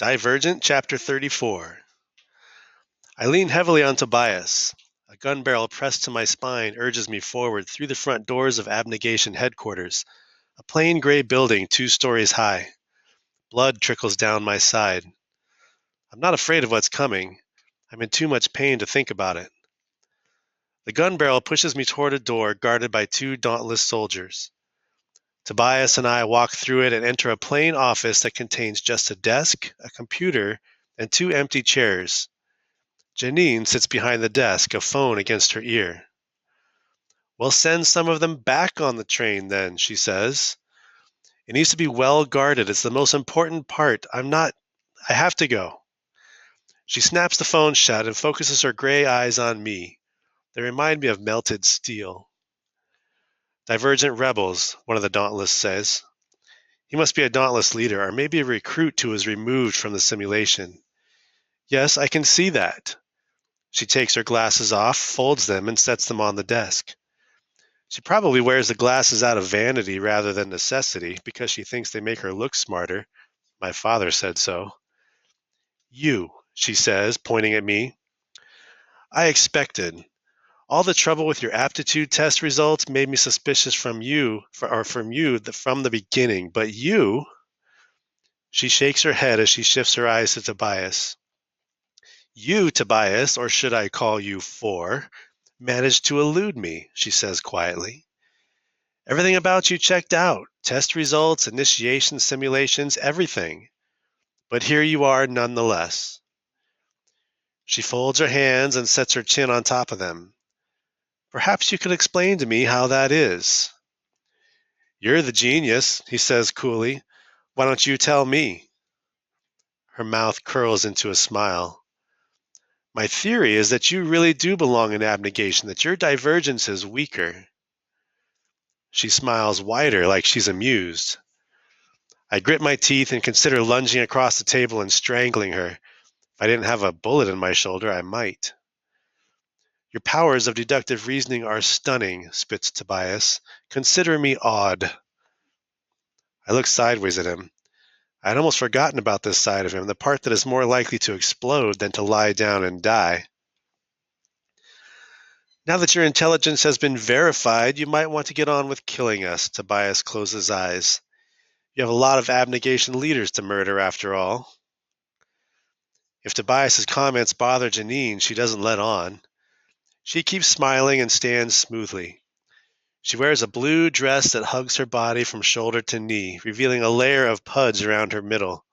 Divergent, Chapter 34. I lean heavily on Tobias. A gun barrel pressed to my spine urges me forward through the front doors of Abnegation headquarters, a plain gray building 2 stories high. Blood trickles down my side. I'm not afraid of what's coming. I'm in too much pain to think about it. The gun barrel pushes me toward a door guarded by 2 dauntless soldiers. Tobias and I walk through it and enter a plain office that contains just a desk, a computer, and 2 empty chairs. Janine sits behind the desk, a phone against her ear. "We'll send some of them back on the train then," she says. "It needs to be well guarded. It's the most important part. I have to go." She snaps the phone shut and focuses her gray eyes on me. They remind me of melted steel. "Divergent rebels," one of the Dauntless says. He must be a Dauntless leader, or maybe a recruit who was removed from the simulation. Yes, I can see that. She takes her glasses off, folds them, and sets them on the desk. She probably wears the glasses out of vanity rather than necessity, because she thinks they make her look smarter. My father said so. "You," she says, pointing at me. "I expected. All the trouble with your aptitude test results made me suspicious from you from the beginning, but you..." She shakes her head as she shifts her eyes to Tobias. "You, Tobias, or should I call you Four, managed to elude me," she says quietly. "Everything about you checked out. Test results, initiation simulations, everything. But here you are nonetheless." She folds her hands and sets her chin on top of them. "Perhaps you could explain to me how that is." "You're the genius," he says coolly. "Why don't you tell me?" Her mouth curls into a smile. "My theory is that you really do belong in abnegation, that your divergence is weaker." She smiles wider, like she's amused. I grit my teeth and consider lunging across the table and strangling her. If I didn't have a bullet in my shoulder, I might. "Your powers of deductive reasoning are stunning," spits Tobias. "Consider me awed." I look sideways at him. I had almost forgotten about this side of him, the part that is more likely to explode than to lie down and die. "Now that your intelligence has been verified, you might want to get on with killing us." Tobias closes his eyes. "You have a lot of abnegation leaders to murder, after all." If Tobias's comments bother Janine, she doesn't let on. She keeps smiling and stands smoothly. She wears a blue dress that hugs her body from shoulder to knee, revealing a layer of pudge around her middle.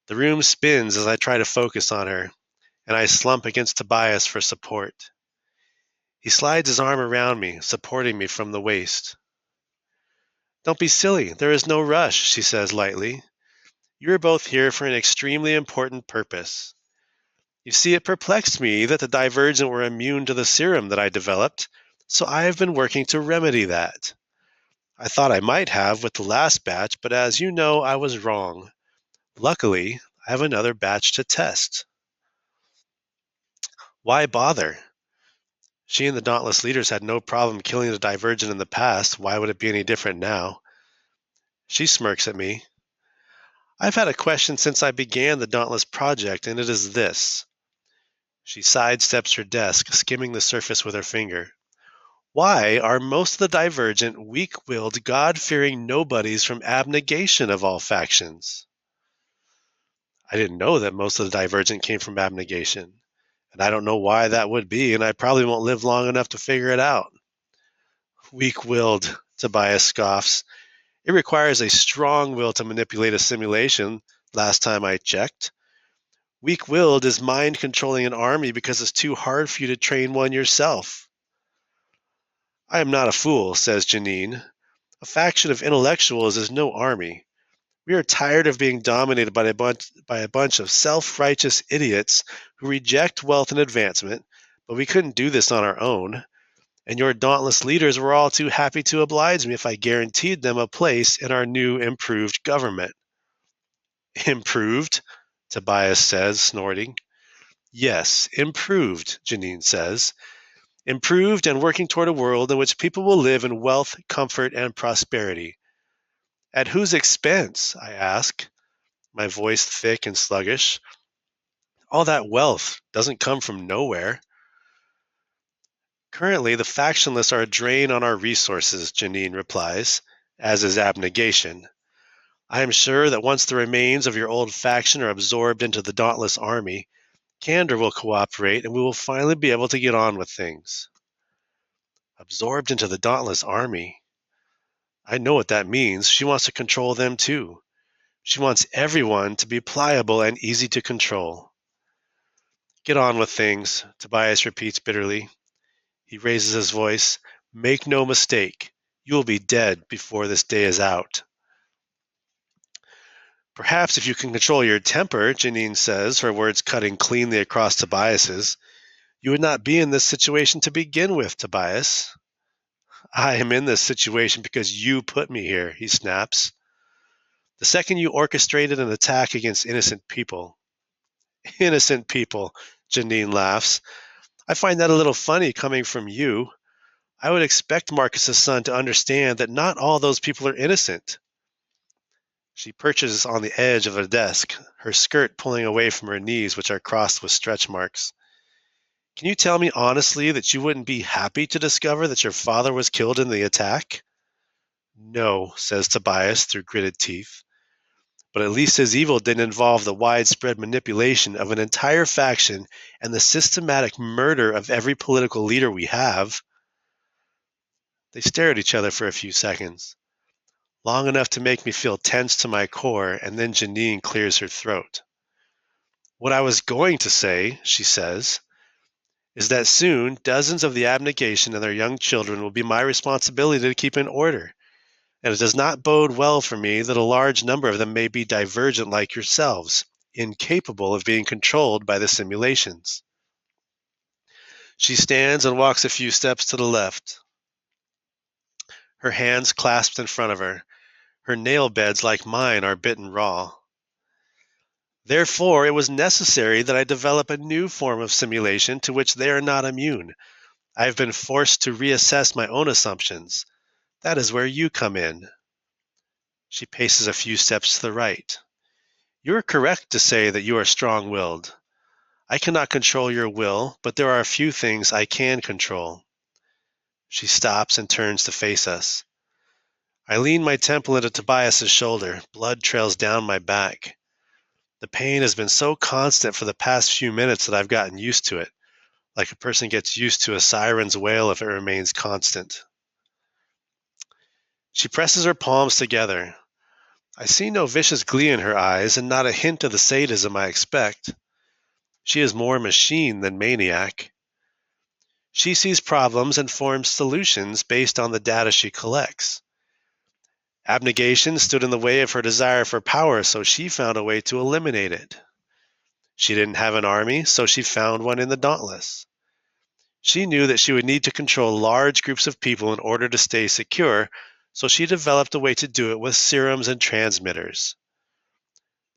The room spins as I try to focus on her, and I slump against Tobias for support. He slides his arm around me, supporting me from the waist. "Don't be silly. There is no rush," she says lightly. "You are both here for an extremely important purpose. You see, it perplexed me that the Divergent were immune to the serum that I developed, so I have been working to remedy that. I thought I might have with the last batch, but as you know, I was wrong. Luckily, I have another batch to test." Why bother? She and the Dauntless leaders had no problem killing the Divergent in the past. Why would it be any different now? She smirks at me. "I've had a question since I began the Dauntless project, and it is this." She sidesteps her desk, skimming the surface with her finger. "Why are most of the Divergent weak-willed, God-fearing nobodies from abnegation of all factions?" I didn't know that most of the Divergent came from abnegation, and I don't know why that would be, and I probably won't live long enough to figure it out. "Weak-willed," Tobias scoffs. "It requires a strong will to manipulate a simulation, last time I checked. Weak-willed is mind-controlling an army because it's too hard for you to train one yourself." "I am not a fool," says Janine. "A faction of intellectuals is no army. We are tired of being dominated by a bunch of self-righteous idiots who reject wealth and advancement, but we couldn't do this on our own. And your dauntless leaders were all too happy to oblige me if I guaranteed them a place in our new improved government." "Improved?" Tobias says, snorting. "Yes, improved," Janine says. "Improved and working toward a world in which people will live in wealth, comfort, and prosperity." "At whose expense?" I ask. my voice thick and sluggish. All that wealth doesn't come from nowhere. Currently, the factionless are a drain on our resources, Janine replies, as is abnegation. I am sure that once the remains of your old faction are absorbed into the dauntless army, Candor will cooperate and we will finally be able to get on with things. Absorbed into the dauntless army? I know what that means. She wants to control them too. She wants everyone to be pliable and easy to control. Get on with things, Tobias repeats bitterly. He raises his voice. Make no mistake, you will be dead before this day is out. Perhaps if you can control your temper, Janine says, her words cutting cleanly across Tobias's, you would not be in this situation to begin with, Tobias. I am in this situation because you put me here, he snaps. The second you orchestrated an attack against innocent people. Innocent people, Janine laughs. I find that a little funny coming from you. I would expect Marcus's son to understand that not all those people are innocent. She perches on the edge of a desk, her skirt pulling away from her knees, which are crossed with stretch marks. Can you tell me honestly that you wouldn't be happy to discover that your father was killed in the attack? No, says Tobias through gritted teeth. But at least his evil didn't involve the widespread manipulation of an entire faction and the systematic murder of every political leader we have. They stare at each other for a few seconds, long enough to make me feel tense to my core, and then Janine clears her throat. What I was going to say, she says, is that soon dozens of the abnegation and their young children will be my responsibility to keep in order, and it does not bode well for me that a large number of them may be divergent like yourselves, incapable of being controlled by the simulations. She stands and walks a few steps to the left, her hands clasped in front of her. Her nail beds, like mine, are bitten raw. Therefore, it was necessary that I develop a new form of simulation to which they are not immune. I have been forced to reassess my own assumptions. That is where you come in. She paces a few steps to the right. You are correct to say that you are strong-willed. I cannot control your will, but there are a few things I can control. She stops and turns to face us. I lean my temple into Tobias's shoulder. Blood trails down my back. The pain has been so constant for the past few minutes that I've gotten used to it, like a person gets used to a siren's wail if it remains constant. She presses her palms together. I see no vicious glee in her eyes and not a hint of the sadism I expect. She is more machine than maniac. She sees problems and forms solutions based on the data she collects. Abnegation stood in the way of her desire for power, so she found a way to eliminate it. She didn't have an army, so she found one in the Dauntless. She knew that she would need to control large groups of people in order to stay secure, so she developed a way to do it with serums and transmitters.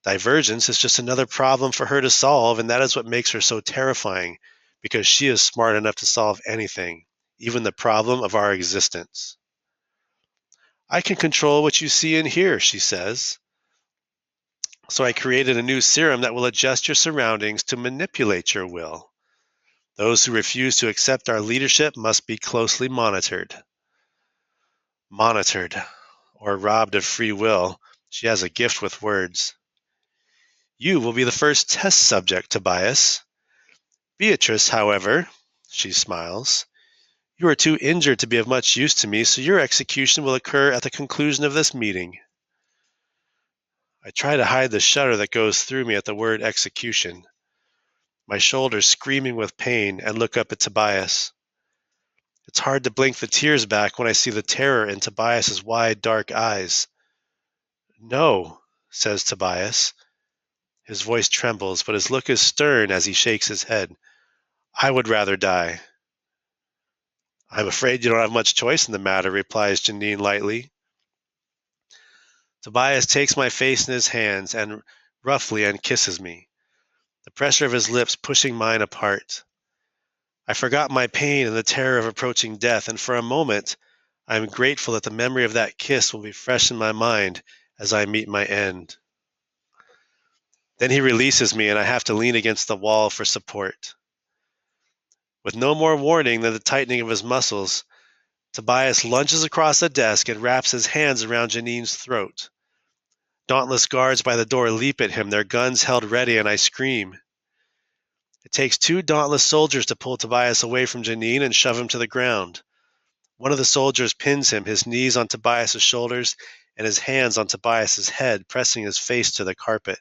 Divergence is just another problem for her to solve, and that is what makes her so terrifying, because she is smart enough to solve anything, even the problem of our existence. I can control what you see and hear, she says. So I created a new serum that will adjust your surroundings to manipulate your will. Those who refuse to accept our leadership must be closely monitored. Monitored, or robbed of free will. She has a gift with words. You will be the first test subject, Tobias. Beatrice, however, she smiles. You are too injured to be of much use to me, so your execution will occur at the conclusion of this meeting. I try to hide the shudder that goes through me at the word execution, my shoulders screaming with pain, and look up at Tobias. It's hard to blink the tears back when I see the terror in Tobias's wide, dark eyes. No, says Tobias. His voice trembles, but his look is stern as he shakes his head. I would rather die. I'm afraid you don't have much choice in the matter, replies Janine lightly. Tobias takes my face in his hands and roughly unkisses me, the pressure of his lips pushing mine apart. I forgot my pain and the terror of approaching death, and for a moment I am grateful that the memory of that kiss will be fresh in my mind as I meet my end. Then he releases me and I have to lean against the wall for support. With no more warning than the tightening of his muscles, Tobias lunges across the desk and wraps his hands around Janine's throat. Dauntless guards by the door leap at him, their guns held ready, and I scream. It takes 2 dauntless soldiers to pull Tobias away from Janine and shove him to the ground. One of the soldiers pins him, his knees on Tobias's shoulders and his hands on Tobias's head, pressing his face to the carpet.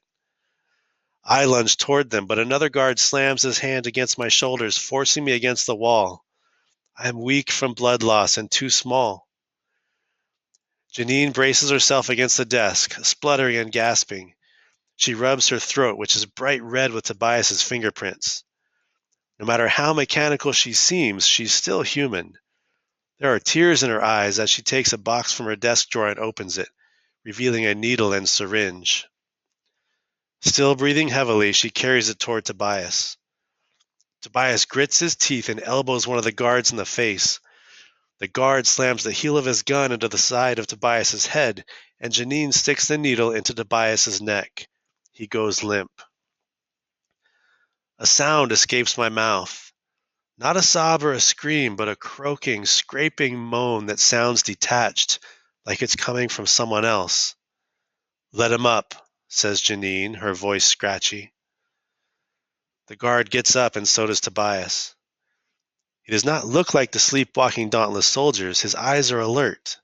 I lunge toward them, but another guard slams his hand against my shoulders, forcing me against the wall. I am weak from blood loss and too small. Janine braces herself against the desk, spluttering and gasping. She rubs her throat, which is bright red with Tobias's fingerprints. No matter how mechanical she seems, she's still human. There are tears in her eyes as she takes a box from her desk drawer and opens it, revealing a needle and syringe. Still breathing heavily, she carries it toward Tobias. Tobias grits his teeth and elbows one of the guards in the face. The guard slams the heel of his gun into the side of Tobias's head, and Janine sticks the needle into Tobias's neck. He goes limp. A sound escapes my mouth. Not a sob or a scream, but a croaking, scraping moan that sounds detached, like it's coming from someone else. "Let him up," says Janine, her voice scratchy. The guard gets up, and so does Tobias. He does not look like the sleepwalking dauntless soldiers. His eyes are alert.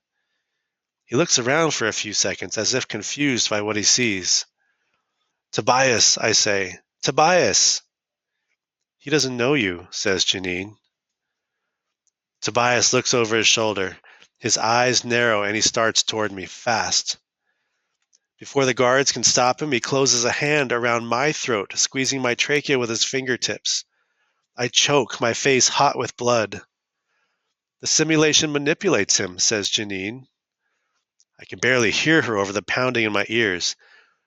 He looks around for a few seconds, as if confused by what he sees. "Tobias," I say. "Tobias!" "He doesn't know you," says Janine. Tobias looks over his shoulder. His eyes narrow, and he starts toward me, fast. Before the guards can stop him, he closes a hand around my throat, squeezing my trachea with his fingertips. I choke, my face hot with blood. "The simulation manipulates him," says Janine. I can barely hear her over the pounding in my ears.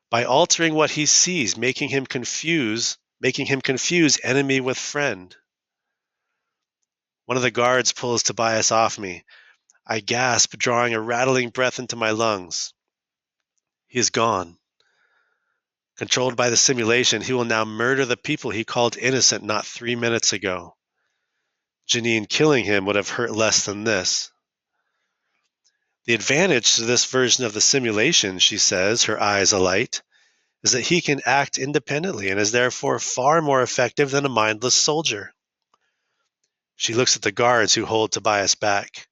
By altering what he sees, making him confuse enemy with friend. One of the guards pulls Tobias off me. I gasp, drawing a rattling breath into my lungs. He is gone. Controlled by the simulation, he will now murder the people he called innocent not 3 minutes ago. Janine killing him would have hurt less than this. The advantage to this version of the simulation, she says, her eyes alight, is that he can act independently and is therefore far more effective than a mindless soldier. She looks at the guards who hold Tobias back.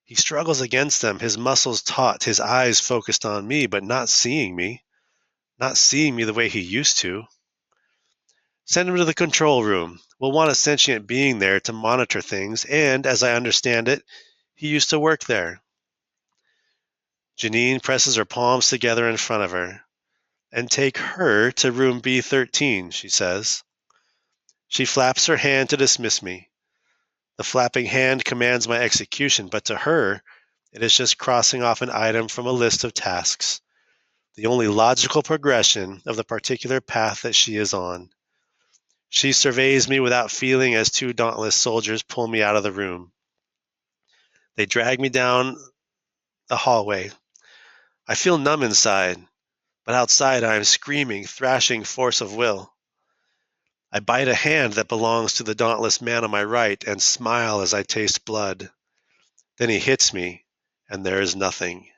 He struggles against them, his muscles taut, his eyes focused on me, but not seeing me the way he used to. "Send him to the control room. We'll want a sentient being there to monitor things, and, as I understand it, he used to work there." Janine presses her palms together in front of her. "And take her to room B13, she says. She flaps her hand to dismiss me. The flapping hand commands my execution, but to her, it is just crossing off an item from a list of tasks, the only logical progression of the particular path that she is on. She surveys me without feeling as 2 dauntless soldiers pull me out of the room. They drag me down the hallway. I feel numb inside, but outside I am screaming, thrashing force of will. I bite a hand that belongs to the dauntless man on my right and smile as I taste blood. Then he hits me, and there is nothing.